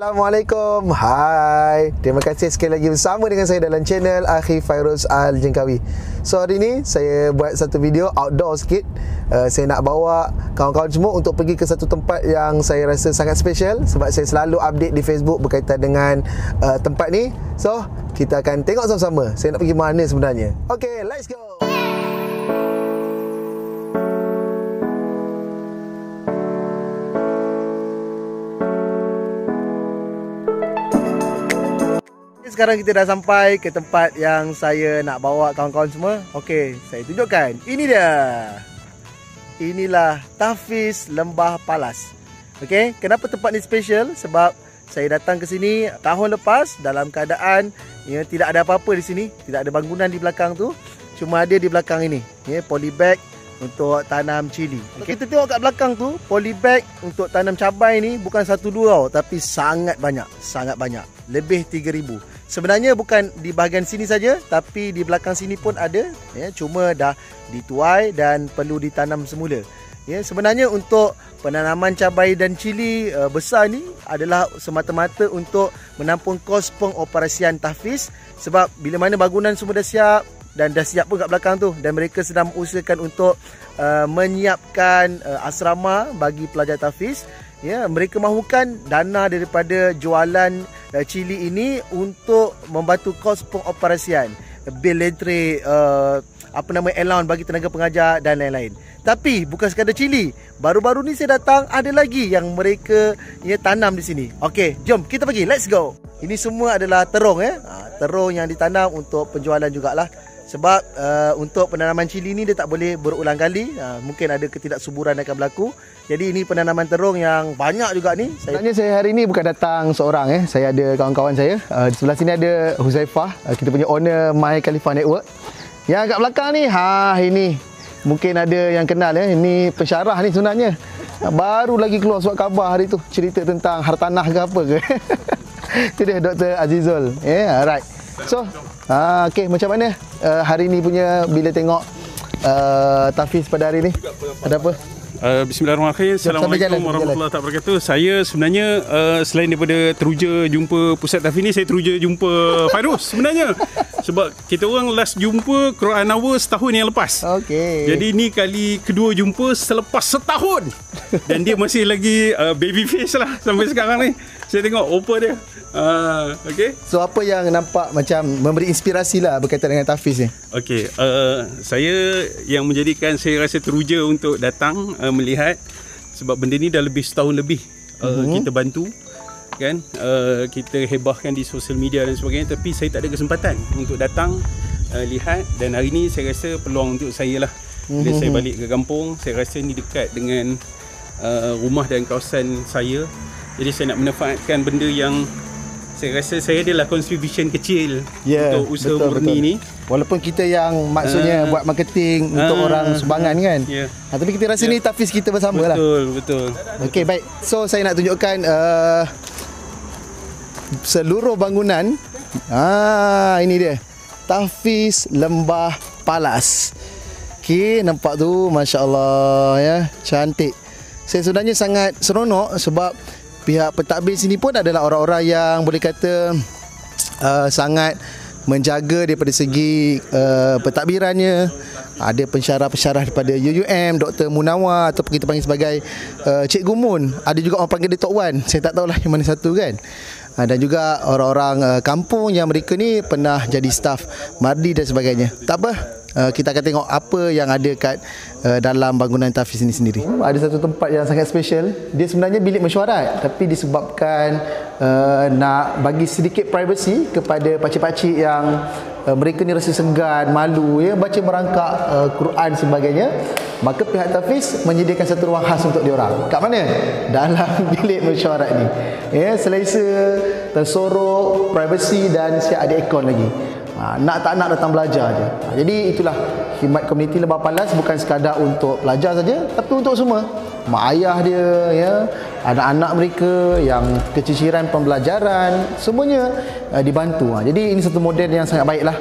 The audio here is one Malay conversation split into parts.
Assalamualaikum. Hai. Terima kasih sekali lagi bersama dengan saya dalam channel Akhi Fairuz Al-Jengkawi. So hari ni saya buat satu video outdoor sikit. Saya nak bawa kawan-kawan semua untuk pergi ke satu tempat yang saya rasa sangat special, sebab saya selalu update di Facebook berkaitan dengan tempat ni. So kita akan tengok sama-sama saya nak pergi mana sebenarnya. Okay, let's go. Sekarang kita dah sampai ke tempat yang saya nak bawa kawan-kawan semua. Okey, saya tunjukkan. Ini dia. Inilah Tahfiz Lembah Palas. Okey, kenapa tempat ni special? Sebab saya datang ke sini tahun lepas dalam keadaan tidak ada apa-apa di sini, tidak ada bangunan di belakang tu. Cuma ada di belakang ini, polybag untuk tanam cili. Okay. Kita tengok kat belakang tu, polybag untuk tanam cabai ni bukan 1-2 tau, tapi sangat banyak, lebih 3,000. Sebenarnya bukan di bahagian sini saja, tapi di belakang sini pun ada, cuma dah dituai dan perlu ditanam semula. Sebenarnya untuk penanaman cabai dan cili besar ni adalah semata-mata untuk menampung kos pengoperasian tahfiz, sebab bila mana bangunan semua dah siap dan dah siap pun kat belakang tu, dan mereka sedang mengusahakan untuk menyiapkan asrama bagi pelajar tahfiz. Mereka mahukan dana daripada jualan cili ini untuk membantu kos pengoperasian, bil lentrik, allowance bagi tenaga pengajar dan lain-lain. Tapi bukan sekadar cili. Baru-baru ni saya datang, ada lagi yang mereka tanam di sini. Okey, jom kita pergi. Let's go. Ini semua adalah terung, terung yang ditanam untuk penjualan jugalah. Sebab untuk penanaman cili ni dia tak boleh berulang kali. Mungkin ada ketidaksuburan akan berlaku. Jadi ini penanaman terung yang banyak juga ni. Sebenarnya saya hari ni bukan datang seorang. Saya ada kawan-kawan saya. Di sebelah sini ada Huzaifah, kita punya owner My Khalifa Network. Yang kat belakang ni, ini mungkin ada yang kenal. Ini pensyarah ni sebenarnya. Baru lagi keluar surat khabar hari tu, cerita tentang hartanah ke apa ke. Itu dia Dr. Azizul. Alright. So, okay, macam mana hari ni punya bila tengok tahfiz pada hari ni? Ada apa? Bismillahirrahmanirrahim. Assalamualaikum warahmatullahi wabarakatuh. Saya sebenarnya selain daripada teruja jumpa pusat tahfiz ni, saya teruja jumpa Fairuz sebenarnya. Sebab kita orang last jumpa Quran Hour setahun yang lepas. Okey. Jadi ni kali kedua jumpa selepas setahun. Dan dia masih lagi baby face lah sampai sekarang ni. Saya tengok opa dia. Okay. So apa yang nampak macam memberi inspirasi lah berkaitan dengan tahfiz ni? Okay, saya yang menjadikan saya rasa teruja untuk datang melihat, sebab benda ni dah lebih setahun lebih kita bantu kan, kita hebahkan di sosial media dan sebagainya, tapi saya tak ada kesempatan untuk datang lihat. Dan hari ni saya rasa peluang untuk saya lah. Bila saya balik ke kampung, saya rasa ni dekat dengan rumah dan kawasan saya. Jadi saya nak manfaatkan benda yang saya rasa saya adalah contribution kecil untuk usaha murni ni. Walaupun kita yang maksudnya buat marketing untuk orang sumbangan kan. Tapi kita rasa ni tahfiz kita bersama lah. Betul. Okey, baik. So saya nak tunjukkan seluruh bangunan. Ini dia. Tahfiz Lembah Palas. Okey, nampak tu, masya-Allah ya. Cantik. Saya sebenarnya sangat seronok sebab pihak pentadbir sini pun adalah orang-orang yang boleh kata sangat menjaga daripada segi pentadbirannya. Ada pensyarah-pensyarah daripada UUM, Dr. Munawar, ataupun kita panggil sebagai Cikgu Mun. Ada juga orang panggil dia Tok Wan. Saya tak tahulah yang mana satu kan. Dan juga orang-orang kampung yang mereka ni pernah jadi staf Mardi dan sebagainya. Tak apa, kita akan tengok apa yang ada kat dalam bangunan tahfiz ini sendiri. Ada satu tempat yang sangat special. Dia sebenarnya bilik mesyuarat, tapi disebabkan nak bagi sedikit privacy kepada pakcik-pakcik yang mereka ni rasa segan, malu baca merangkak Quran sebagainya, maka pihak tahfiz menyediakan satu ruang khas untuk diorang. Kat mana? Dalam bilik mesyuarat ni. Selesa, tersorok, privacy dan siap ada aircon lagi. Nak tak nak datang belajar je. Jadi itulah khidmat komuniti Lembah Palas, bukan sekadar untuk pelajar saja, tapi untuk semua. Mak ayah dia, anak-anak mereka yang keciciran pembelajaran, semuanya dibantu. Jadi ini satu model yang sangat baiklah.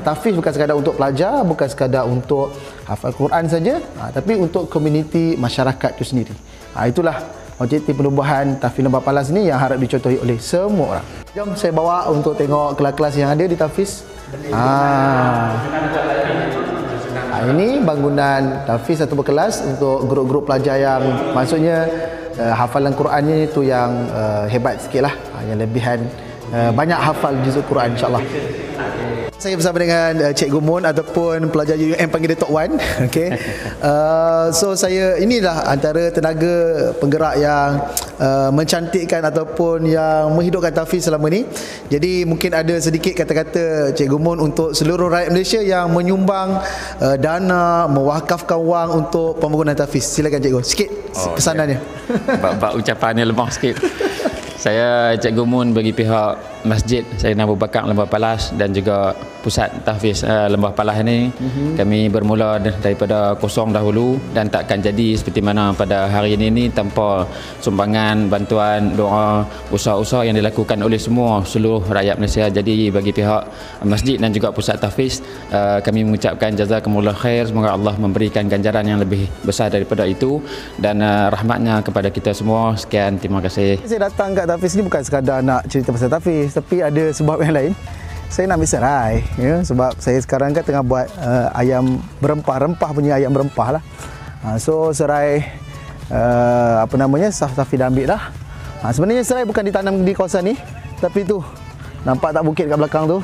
Tahfiz bukan sekadar untuk pelajar, bukan sekadar untuk hafal Quran saja, tapi untuk komuniti masyarakat itu sendiri. Itulah objektif penubuhan tahfiz Lembah Palas ni yang harap dicontohi oleh semua orang. Jom saya bawa untuk tengok kelas-kelas yang ada di tahfiz. Ini bangunan tahfiz atau berkelas untuk grup-grup pelajar yang maksudnya hafalan Qurannya itu yang hebat sikit lah, yang lebihan banyak hafal juzuk Quran insyaAllah. Saya bersama dengan Cikgu Mun ataupun pelajar UUM panggil dia Tok Wan. Okay. So saya inilah antara tenaga penggerak yang mencantikkan ataupun yang menghidupkan tahfiz selama ni. Jadi mungkin ada sedikit kata-kata Cikgu Mun untuk seluruh rakyat Malaysia yang menyumbang dana, mewakafkan wang untuk pembangunan tahfiz. Silakan Cikgu, sikit pesanannya. Bab ucapannya lemah sikit. Saya Cikgu Mun bagi pihak masjid Sayyidina Abu Bakar Lembah Palas dan juga pusat tahfiz Lembah Palas ini, kami bermula daripada kosong dahulu dan takkan jadi seperti mana pada hari ini tanpa sumbangan, bantuan, doa, usaha-usaha yang dilakukan oleh seluruh rakyat Malaysia. Jadi bagi pihak masjid dan juga pusat tahfiz, kami mengucapkan jazakumullah khair, semoga Allah memberikan ganjaran yang lebih besar daripada itu dan rahmatnya kepada kita semua. Sekian, terima kasih. Saya datang kat tahfiz ni bukan sekadar nak cerita pasal tahfiz, tapi ada sebab yang lain. Saya nak ambil serai, ya, sebab saya sekarang kan tengah buat ayam berempah punya ayam berempah lah. So serai Safi dah ambil lah. Sebenarnya serai bukan ditanam di kawasan ni, tapi tu nampak tak bukit kat belakang tu?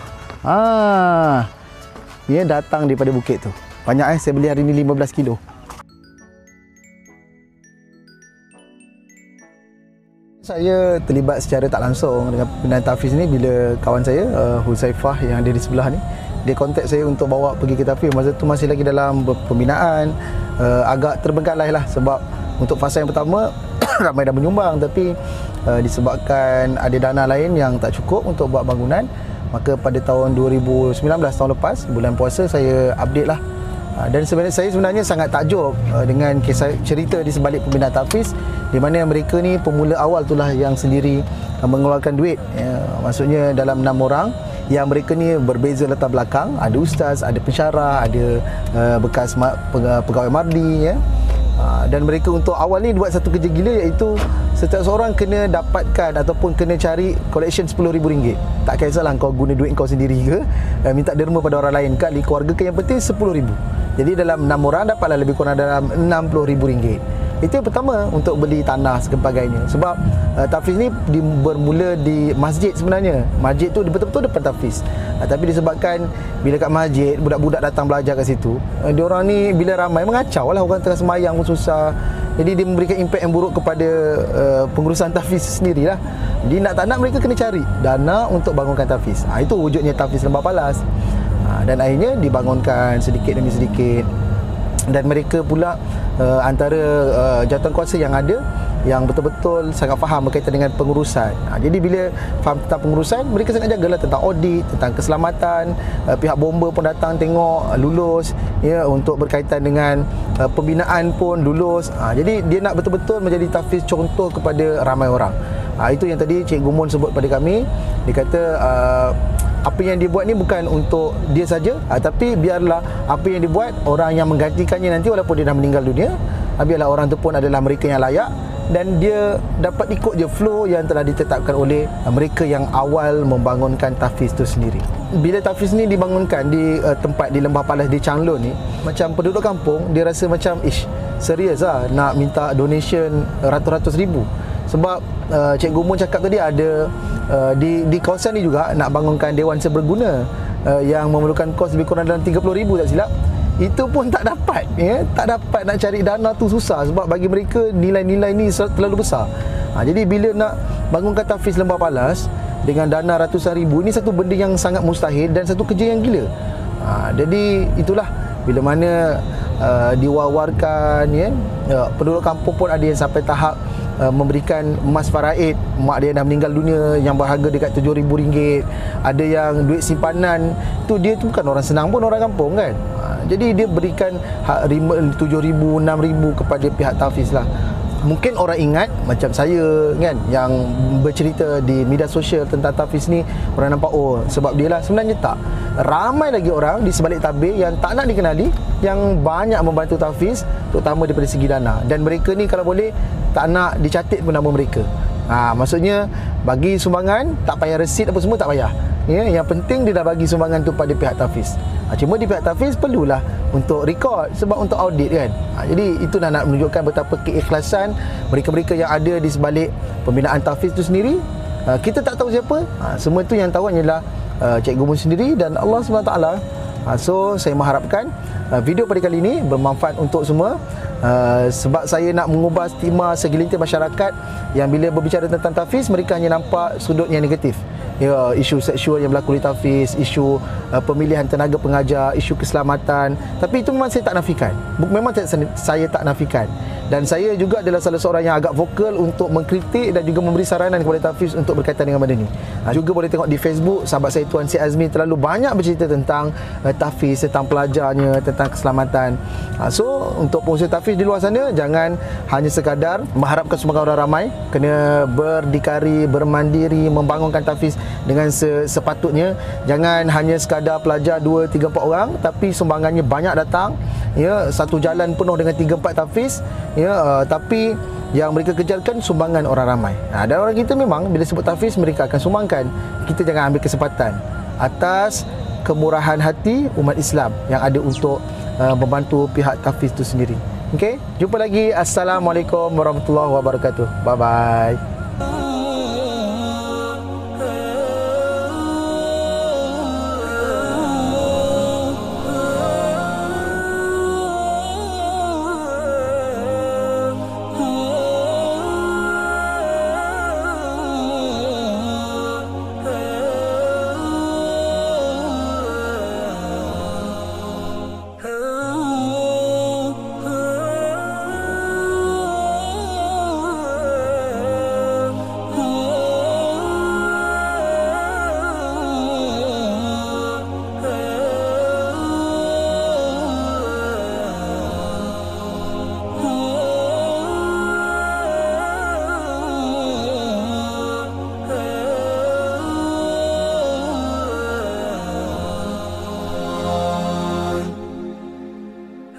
Dia datang daripada bukit tu. Banyak saya beli hari ni 15 kilo. Saya terlibat secara tak langsung dengan pembinaan tahfiz ni bila kawan saya Huzaifah yang ada di sebelah ni, dia kontak saya untuk bawa pergi ke tahfiz. Masa tu masih lagi dalam pembinaan, agak terbengkalai lah sebab untuk fasa yang pertama ramai dah menyumbang, tapi disebabkan ada dana lain yang tak cukup untuk buat bangunan, maka pada tahun 2019 tahun lepas bulan puasa saya update lah. Dan saya sebenarnya sangat takjub dengan kisah cerita di sebalik pembinaan tahfiz, di mana mereka ni pemula awal itulah yang sendiri mengeluarkan duit, maksudnya dalam 6 orang yang mereka ni berbeza latar belakang, ada ustaz, ada pensyarah, ada bekas pegawai mardi, ya. Dan mereka untuk awal ni buat satu kerja gila, iaitu setiap seorang kena dapatkan ataupun kena cari collection RM10,000. Tak kisahlah kau guna duit kau sendiri ke, minta derma pada orang lain ke, ahli keluarga ke, yang penting RM10,000. Jadi dalam 6 orang dapatlah lebih kurang dalam RM60,000. Itu yang pertama untuk beli tanah sebagainya. Sebab tahfiz ni bermula di masjid sebenarnya. Masjid tu betul-betul depan tahfiz. Tapi disebabkan bila kat masjid budak-budak datang belajar kat situ, diorang ni bila ramai mengacau lah, orang tengah sembahyang pun susah. Jadi dia memberikan impak yang buruk kepada pengurusan tahfiz sendirilah. Jadi nak tak nak mereka kena cari dana untuk bangunkan tahfiz. Itu wujudnya tahfiz Lembah Palas. Dan akhirnya dibangunkan sedikit demi sedikit. Dan mereka pula antara jawatankuasa yang ada yang betul-betul sangat faham berkaitan dengan pengurusan. Jadi bila faham tentang pengurusan, mereka sangat jagalah tentang audit, tentang keselamatan. Pihak bomba pun datang tengok, lulus, ya, untuk berkaitan dengan pembinaan pun lulus. Jadi dia nak betul-betul menjadi tahfiz contoh kepada ramai orang. Itu yang tadi Cikgu Mun sebut pada kami. Dia kata apa yang dia buat ni bukan untuk dia saja, tapi biarlah apa yang dia buat, orang yang menggantikannya nanti walaupun dia dah meninggal dunia, biarlah orang tu pun adalah mereka yang layak, dan dia dapat ikut je flow yang telah ditetapkan oleh mereka yang awal membangunkan tahfiz tu sendiri. Bila tahfiz ni dibangunkan di tempat di Lembah Palas di Changlun ni, macam penduduk kampung dia rasa macam serius lah nak minta donation ratus-ratus ribu. Sebab Cikgu Mun cakap tadi ada di kawasan ni juga nak bangunkan dewan seberguna yang memerlukan kos lebih kurang dalam 30,000 tak silap. Itu pun tak dapat, ya. Tak dapat, nak cari dana tu susah sebab bagi mereka nilai-nilai ni terlalu besar. Jadi bila nak bangunkan tahfiz Lembah Palas dengan dana ratusan ribu, ini satu benda yang sangat mustahil dan satu kerja yang gila. Jadi itulah bila mana diwawarkan, ya, penduduk kampung pun ada yang sampai tahap memberikan emas faraid. Mak dia dah meninggal dunia yang berharga dekat RM7,000. Ada yang duit simpanan tu, dia tu bukan orang senang pun, orang kampung kan. Jadi dia berikan RM7,000, RM6,000 kepada pihak tahfiz lah. Mungkin orang ingat macam saya kan, yang bercerita di media sosial tentang tahfiz ni, orang nampak sebab dia lah. Sebenarnya tak. Ramai lagi orang di sebalik tabir yang tak nak dikenali, yang banyak membantu tahfiz, terutama daripada segi dana. Dan mereka ni kalau boleh tak nak dicatat pun nama mereka. Maksudnya bagi sumbangan tak payah resit apa semua, tak payah. Ya, yang penting dia dah bagi sumbangan tu pada pihak tahfiz. Cuma di pihak tahfiz perlulah untuk rekod sebab untuk audit kan. Jadi itu dah nak menunjukkan betapa keikhlasan mereka-mereka yang ada di sebalik pembinaan tahfiz tu sendiri. Kita tak tahu siapa, semua tu yang tahu hanyalah Cikgu Mun sendiri dan Allah SWT. So saya mengharapkan video pada kali ini bermanfaat untuk semua, sebab saya nak mengubah stigma segelintir masyarakat yang bila berbicara tentang tahfiz mereka hanya nampak sudut yang negatif. Ya, isu seksual yang berlaku di tahfiz, isu pemilihan tenaga pengajar, isu keselamatan. Tapi itu memang saya tak nafikan. Memang saya tak nafikan. Dan saya juga adalah salah seorang yang agak vokal untuk mengkritik dan juga memberi saranan kepada tahfiz untuk berkaitan dengan benda ni. Juga boleh tengok di Facebook sahabat saya Tuan Syed Azmi terlalu banyak bercerita tentang tahfiz, tentang pelajarnya, tentang keselamatan. So untuk pengusaha tahfiz di luar sana, jangan hanya sekadar mengharapkan sumbangan orang ramai, kena berdikari, bermandiri, membangunkan tahfiz dengan sepatutnya. Jangan hanya sekadar pelajar 2, 3, 4 orang, tapi sumbangannya banyak datang. Ya, satu jalan penuh dengan 3, 4 tahfiz. Ya, tapi yang mereka kejarkan sumbangan orang ramai. Dan orang kita memang bila sebut tahfiz mereka akan sumbangkan. Kita jangan ambil kesempatan atas kemurahan hati umat Islam yang ada untuk membantu pihak tahfiz itu sendiri. Okey, jumpa lagi. Assalamualaikum warahmatullahi wabarakatuh. Bye bye.